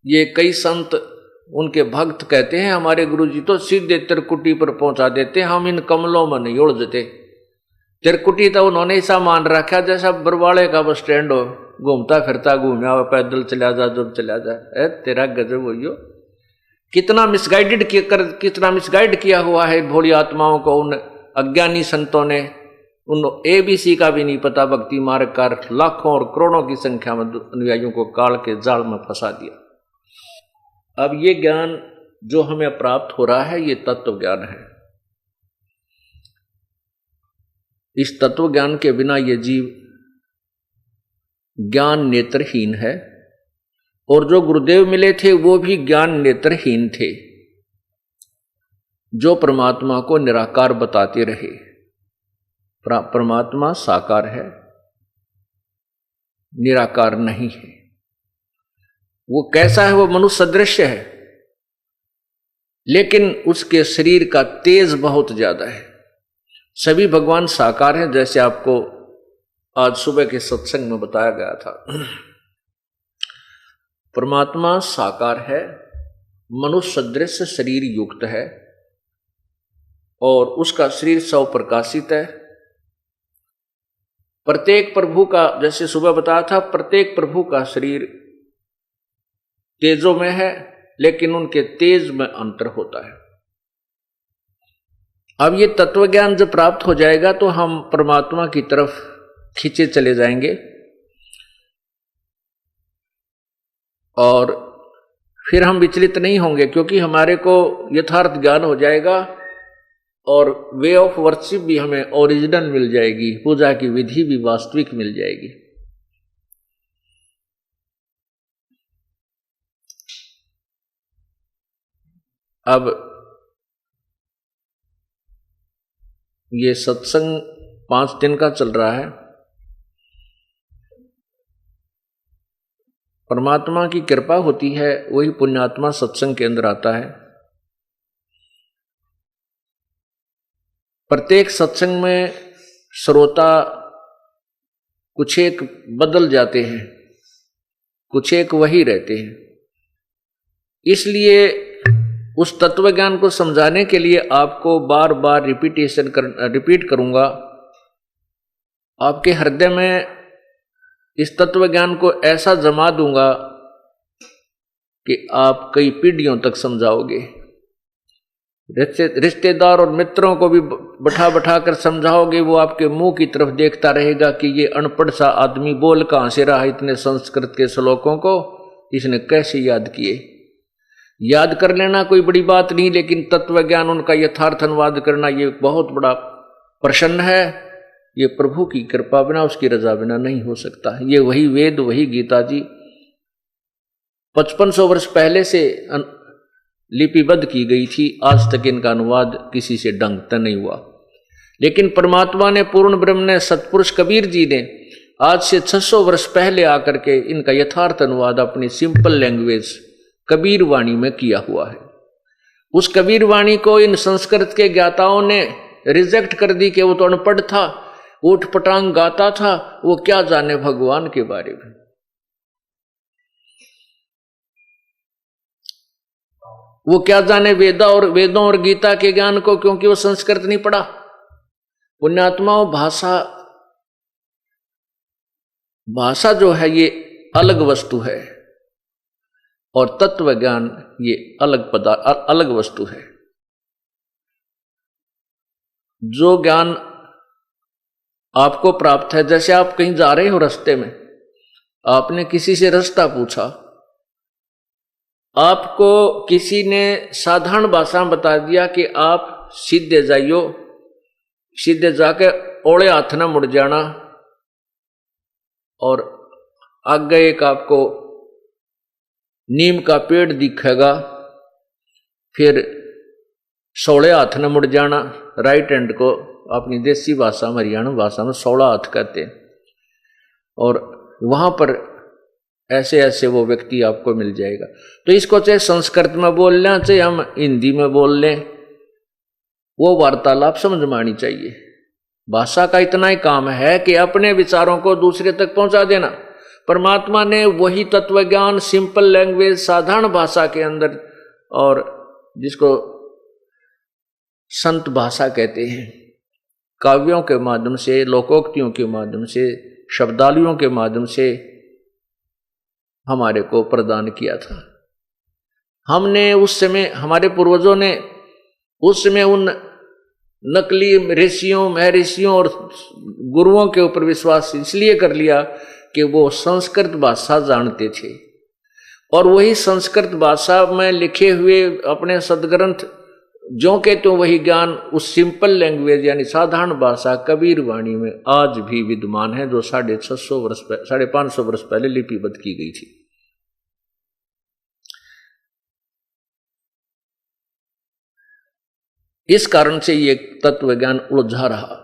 ये कई संत उनके भक्त कहते हैं हमारे गुरुजी तो सीधे त्रिकुटी पर पहुंचा देते, हम इन कमलों में नहीं उलझते। त्रिकुटी तो उन्होंने ऐसा मान रखा जैसा बरवाड़े का बस स्टैंड हो, घूमता फिरता घूमया हुआ, पैदल चला जा जब चला जा। तेरा गजब हो, कितना मिसगाइड किया हुआ है भोली आत्माओं को उन अज्ञानी संतों ने। उन ABC का भी नहीं पता, भक्ति मार्ग का लाखों और करोड़ों की संख्या में अनुयायियों को काल के जाल में फंसा दिया। अब ये ज्ञान जो हमें प्राप्त हो रहा है ये तत्व ज्ञान है। इस तत्व ज्ञान के बिना ये जीव ज्ञान नेत्रहीन है, और जो गुरुदेव मिले थे वो भी ज्ञान नेत्रहीन थे, जो परमात्मा को निराकार बताते रहे। परमात्मा साकार है, निराकार नहीं है। वो कैसा है? वो मनुष्य सदृश है, लेकिन उसके शरीर का तेज बहुत ज्यादा है। सभी भगवान साकार हैं, जैसे आपको आज सुबह के सत्संग में बताया गया था। परमात्मा साकार है, मनुष्य सदृश शरीर युक्त है, और उसका शरीर स्वप्रकाशित है। प्रत्येक प्रभु का, जैसे सुबह बताया था, प्रत्येक प्रभु का शरीर तेजों में है, लेकिन उनके तेज में अंतर होता है। अब ये तत्व ज्ञान जब प्राप्त हो जाएगा तो हम परमात्मा की तरफ खींचे चले जाएंगे, और फिर हम विचलित नहीं होंगे, क्योंकि हमारे को यथार्थ ज्ञान हो जाएगा, और वे ऑफ वर्शिप भी हमें ओरिजिनल मिल जाएगी, पूजा की विधि भी वास्तविक मिल जाएगी। अब ये सत्संग 5 दिन का चल रहा है। परमात्मा की कृपा होती है, वही पुण्यात्मा सत्संग के अंदर आता है। प्रत्येक सत्संग में श्रोता कुछ एक बदल जाते हैं, कुछ एक वही रहते हैं। इसलिए उस तत्व ज्ञान को समझाने के लिए आपको बार बार रिपीट करूंगा। आपके हृदय में इस तत्व ज्ञान को ऐसा जमा दूंगा कि आप कई पीढ़ियों तक समझाओगे। रिश्तेदार और मित्रों को भी बैठा कर समझाओगे, वो आपके मुंह की तरफ देखता रहेगा कि ये अनपढ़ सा आदमी बोल कहां से रहा इतने संस्कृत के श्लोकों को, इसने कैसे याद किए। याद कर लेना कोई बड़ी बात नहीं, लेकिन तत्व ज्ञान उनका यथार्थ अनुवाद करना ये बहुत बड़ा प्रश्न है। ये प्रभु की कृपा बिना, उसकी रजा बिना नहीं हो सकता। ये वही वेद, वही गीता जी 5500 वर्ष पहले से लिपिबद्ध की गई थी। आज तक इनका अनुवाद किसी से ढंग तक नहीं हुआ, लेकिन परमात्मा ने, पूर्ण ब्रह्म ने, सतपुरुष कबीर जी ने आज से 600 वर्ष पहले आकर के इनका यथार्थ अनुवाद अपनी सिंपल लैंग्वेज कबीर वाणी में किया हुआ है। उस कबीर वाणी को इन संस्कृत के ज्ञाताओं ने रिजेक्ट कर दी कि वो तो अनपढ़ था, ऊट पटांग गाता था, वो क्या जाने भगवान के बारे में। वो क्या जाने वेदों और गीता के ज्ञान को, क्योंकि वो संस्कृत नहीं पढ़ा। पुण्यात्माओं, भाषा जो है ये अलग वस्तु है, और तत्व ज्ञान ये अलग वस्तु है। जो ज्ञान आपको प्राप्त है, जैसे आप कहीं जा रहे हो, रास्ते में आपने किसी से रास्ता पूछा, आपको किसी ने साधारण भाषा में बता दिया कि आप सीधे जाइयो, सीधे जाके ओले हाथ न मुड़ जाना, और आगे एक आपको नीम का पेड़ दिखेगा, फिर सोले हाथ न मुड़ जाना। राइट हैंड को अपनी देसी भाषा में, हरियाणा भाषा में 16 हाथ कहते हैं, और वहां पर ऐसे ऐसे वो व्यक्ति आपको मिल जाएगा। तो इसको चाहे संस्कृत में बोल लें, चाहे हम हिंदी में बोल लें, वो वार्तालाप समझ में आनी चाहिए। भाषा का इतना ही काम है कि अपने विचारों को दूसरे तक पहुंचा देना। परमात्मा ने वही तत्व ज्ञान सिंपल लैंग्वेज, साधारण भाषा के अंदर, और जिसको संत भाषा कहते हैं, काव्यों के माध्यम से, लोकोक्तियों के माध्यम से, शब्दावलियों के माध्यम से हमारे को प्रदान किया था। हमने उस समय, हमारे पूर्वजों ने उस समय उन नकली ऋषियों, महर्षियों और गुरुओं के ऊपर विश्वास इसलिए कर लिया कि वो संस्कृत भाषा जानते थे, और वही संस्कृत भाषा में लिखे हुए अपने सदग्रंथ जो कहते हो वही ज्ञान उस सिंपल लैंग्वेज यानी साधारण भाषा कबीर वाणी में आज भी विद्यमान है, जो 550 वर्ष पहले लिपिबद्ध की गई थी। इस कारण से ये तत्व ज्ञान उलझा रहा।